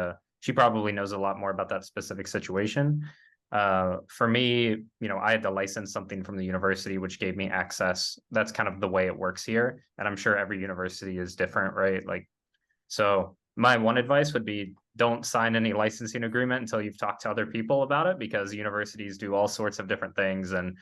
probably knows a lot more about that specific situation. For me, I had to license something from the university, which gave me access. That's kind of the way it works here. And I'm sure every university is different, right? So my one advice would be, don't sign any licensing agreement until you've talked to other people about it, because universities do all sorts of different things. And,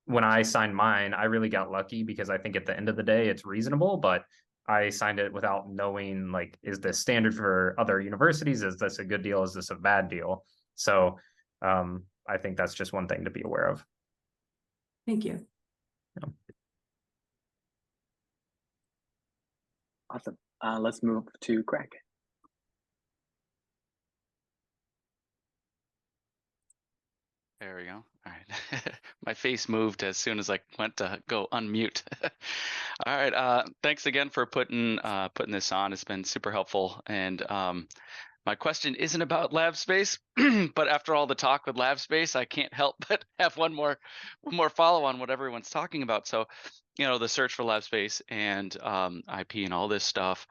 when I signed mine, I really got lucky, because I think at the end of the day, it's reasonable, but I signed it without knowing, is this standard for other universities? Is this a good deal? Is this a bad deal? So I think that's just one thing to be aware of. Thank you. Yeah. Awesome. Let's move to Greg. There we go. All right. My face moved as soon as I went to go unmute. All right. Thanks again for putting this on. It's been super helpful. And my question isn't about lab space, but after all the talk with lab space, I can't help but have one more follow on what everyone's talking about. So, the search for lab space and IP and all this stuff.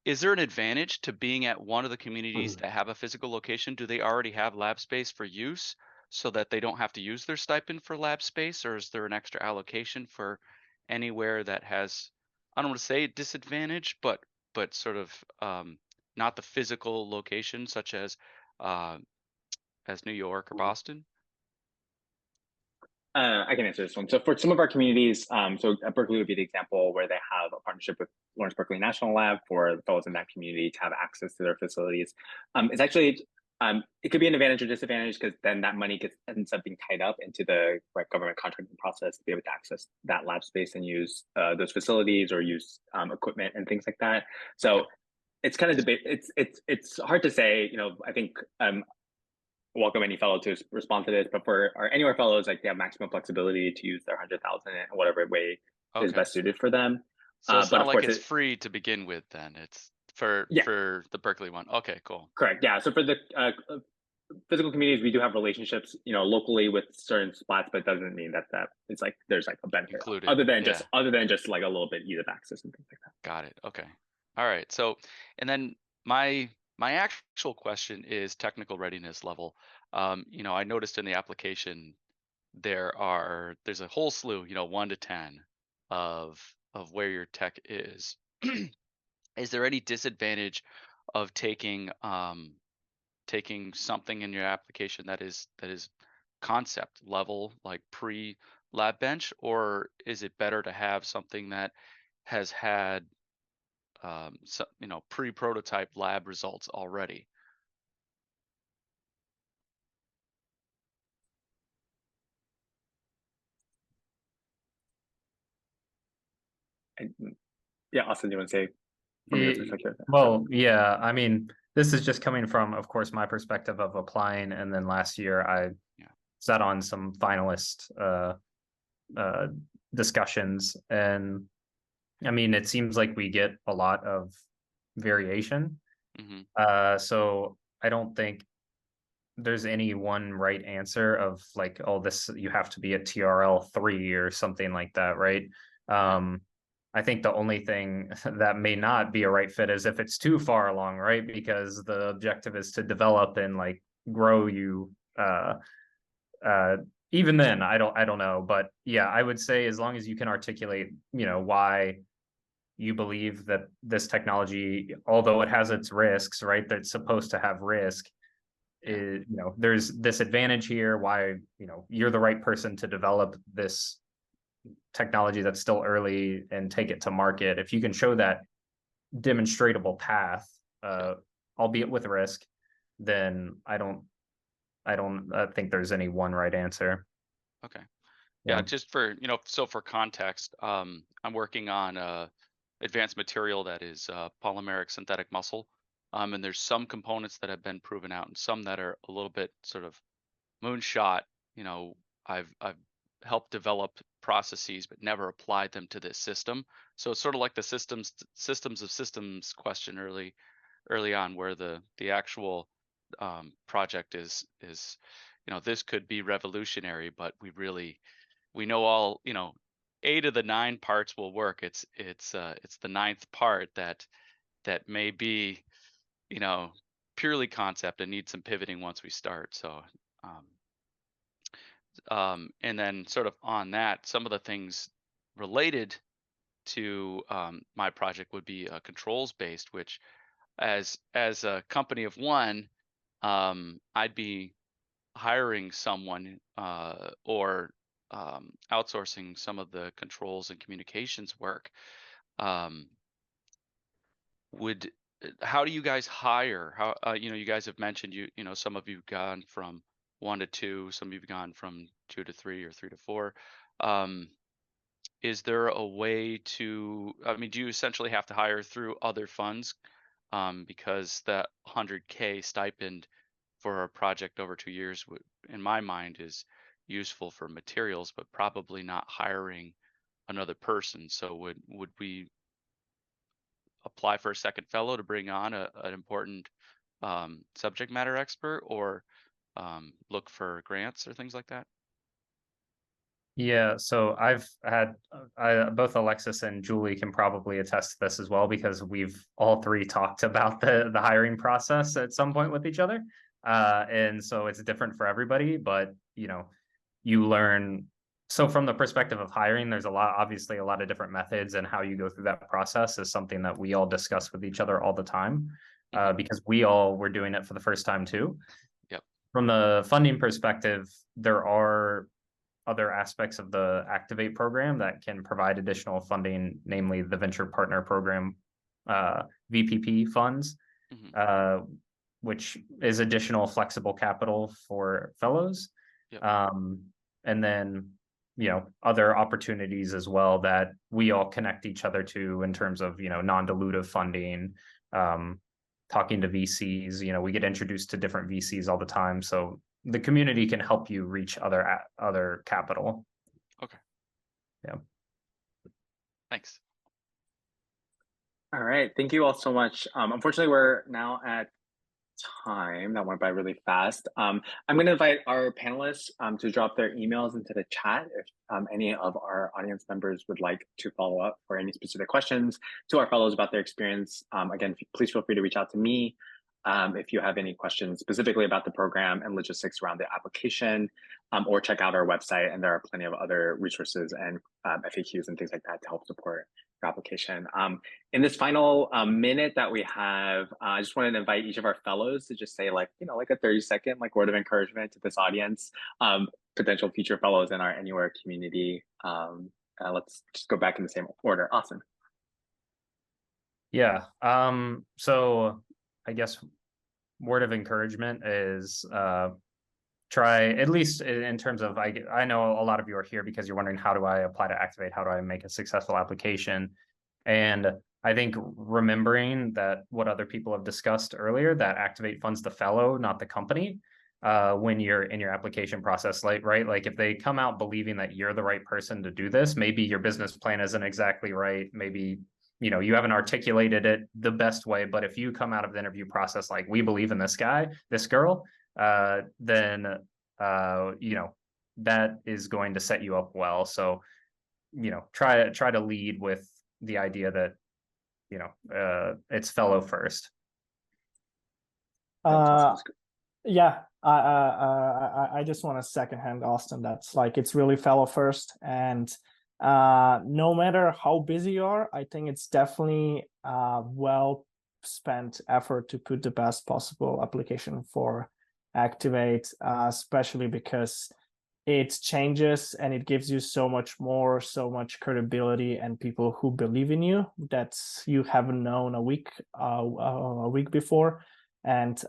Is there an advantage to being at one of the communities that have a physical location? Do they already have lab space for use so that they don't have to use their stipend for lab space, or is there an extra allocation for anywhere that has, I don't want to say disadvantage, but sort of not the physical location, such as New York or Boston? I can answer this one. So for some of our communities, so Berkeley would be the example where they have a partnership with Lawrence Berkeley National Lab for the fellows in that community to have access to their facilities. It's actually, it could be an advantage or disadvantage because then that money ends up being tied up into the government contracting process to be able to access that lab space and use those facilities or use equipment and things like that. So it's kind of debate. It's hard to say. I think welcome any fellow to respond to this, but for our anywhere fellows, like they have maximum flexibility to use their 100,000 in whatever way is best suited for them. So it's but not of like course it's free to begin with. Then it's for the Berkeley one. Okay, cool. Correct. Yeah. So for the physical communities, we do have relationships, locally with certain spots, but it doesn't mean that it's like there's like a benefit included, other than just like a little bit ease of access and things like that. Got it. Okay. All right. So, and then my actual question is technical readiness level. I noticed in the application there's a whole slew, 1 to 10 of where your tech is. Is there any disadvantage of taking something in your application that is concept level, like pre lab bench, or is it better to have something that has had pre-prototype lab results already? Yeah, Austin, do you want to say from your perspective? Well, yeah, I mean, this is just coming from, of course, my perspective of applying, and then last year I sat on some finalist discussions, and I mean, it seems like we get a lot of variation. So I don't think there's any one right answer of like, oh, this, you have to be a TRL 3 or something like that, right? I think the only thing that may not be a right fit is if it's too far along, right? Because the objective is to develop and like grow you. Even then, I don't know, but yeah, I would say as long as you can articulate, why you believe that this technology, although it has its risks, right, that's supposed to have risk, is, there's this advantage here, why, you're the right person to develop this technology that's still early and take it to market. If you can show that demonstratable path, albeit with risk, then I don't think there's any one right answer. Okay. Yeah, just for, so for context, I'm working on advanced material that is polymeric synthetic muscle. And there's some components that have been proven out and some that are a little bit sort of moonshot. I've helped develop processes but never applied them to this system. So it's sort of like the systems of systems question early on, where the actual project is this could be revolutionary, but we know all 8 of the 9 parts will work. It's the 9th part that may be purely concept and need some pivoting once we start. So and then sort of on that, some of the things related to my project would be controls based, which as a company of one, I'd be hiring someone or outsourcing some of the controls and communications work. How do you guys hire? How you guys have mentioned some of you've gone from 1 to 2, some of you've gone from 2 to 3 or 3 to 4. Is there a way to, do you essentially have to hire through other funds? Because that 100K stipend for a project over 2 years in my mind is useful for materials, but probably not hiring another person. So would we apply for a second fellow to bring on an important subject matter expert, or look for grants or things like that? Yeah, so I've had both Alexis and Julie can probably attest to this as well, because we've all three talked about the hiring process at some point with each other. And so it's different for everybody, but you learn. So from the perspective of hiring, there's obviously a lot of different methods, and how you go through that process is something that we all discuss with each other all the time, because we all were doing it for the first time too. Yep. From the funding perspective, there are other aspects of the Activate program that can provide additional funding, namely the Venture Partner Program, VPP funds, which is additional flexible capital for fellows. Yep. And then, other opportunities as well that we all connect each other to in terms of, non-dilutive funding, talking to VCs. We get introduced to different VCs all the time. So the community can help you reach other capital. Okay. Yeah. Thanks. All right. Thank you all so much. Unfortunately, we're now at time. That went by really fast. I'm going to invite our panelists to drop their emails into the chat if any of our audience members would like to follow up for any specific questions to our fellows about their experience. Again, please feel free to reach out to me if you have any questions specifically about the program and logistics around the application, or check out our website, and there are plenty of other resources and FAQs and things like that to help support your application. In this final minute that we have, I just wanted to invite each of our fellows to just say like a 30-second word of encouragement to this audience, potential future fellows in our Anywhere community. Let's just go back in the same order. Austin. Yeah. So I guess word of encouragement is try, at least in terms of, I know a lot of you are here because you're wondering, how do I apply to Activate? How do I make a successful application? And I think remembering that what other people have discussed earlier, that Activate funds the fellow, not the company, when you're in your application process, right? Like if they come out believing that you're the right person to do this, maybe your business plan isn't exactly right. Maybe you haven't articulated it the best way, but if you come out of the interview process like, we believe in this guy, this girl, then that is going to set you up well. So try to lead with the idea that it's fellow first. Yeah, I just want to secondhand Austin. That's like, it's really fellow first, and no matter how busy you are, I think it's definitely well spent effort to put the best possible application for Activate, especially because it changes and it gives you so much credibility and people who believe in you that you haven't known a week before, and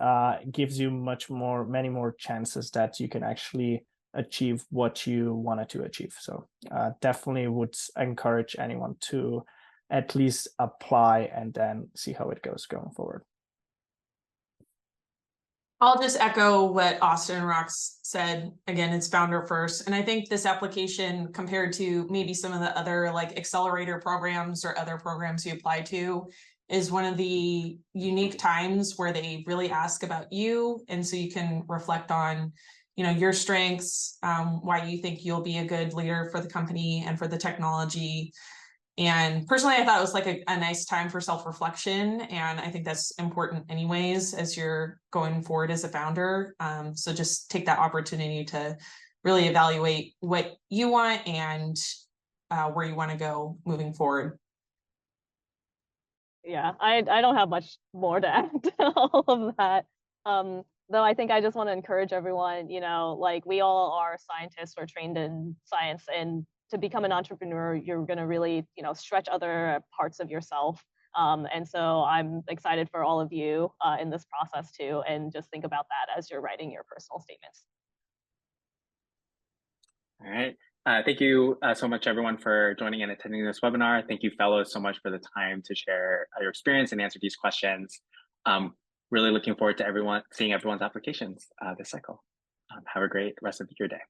gives you many more chances that you can actually achieve what you wanted to achieve. So definitely would encourage anyone to at least apply and then see how it goes going forward. I'll just echo what Austin and Rox said. Again, it's founder first. And I think this application, compared to maybe some of the other like accelerator programs or other programs you apply to, is one of the unique times where they really ask about you. And so you can reflect on, your strengths, why you think you'll be a good leader for the company and for the technology. And personally, I thought it was like a nice time for self-reflection. And I think that's important anyways, as you're going forward as a founder. So just take that opportunity to really evaluate what you want and where you want to go moving forward. Yeah, I don't have much more to add to all of that. Though I think I just want to encourage everyone, like we all are scientists or trained in science, and to become an entrepreneur, you're going to really, stretch other parts of yourself. And so I'm excited for all of you in this process too, and just think about that as you're writing your personal statements. All right. Thank you so much, everyone, for joining and attending this webinar. Thank you, fellows, so much for the time to share your experience and answer these questions. Really looking forward to seeing everyone's applications this cycle. Have a great rest of your day.